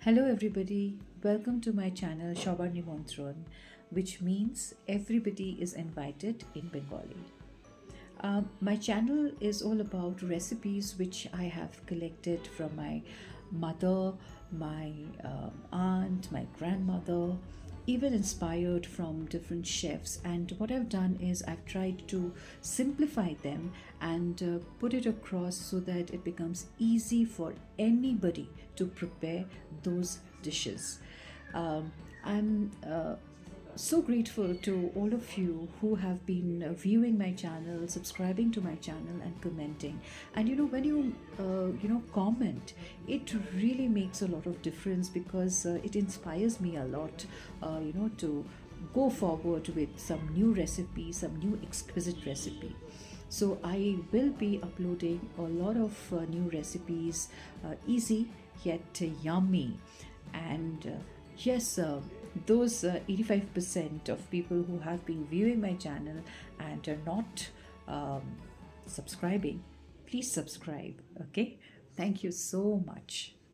Hello everybody, welcome to my channel Shobar Nimantron, which means everybody is invited in Bengali. My channel is all about recipes which I have collected from my mother, my aunt, my grandmother, even inspired from different chefs. And what I've done is I've tried to simplify them and put it across so that it becomes easy for anybody to prepare those dishes. I'm so grateful to all of you who have been viewing my channel, subscribing to my channel, and commenting. And when you comment, it really makes a lot of difference because it inspires me a lot, to go forward with some new recipe, some new exquisite recipe. So I will be uploading a lot of new recipes, easy yet yummy. And yes, those 85% of people who have been viewing my channel and are not subscribing, please subscribe. Okay, thank you so much.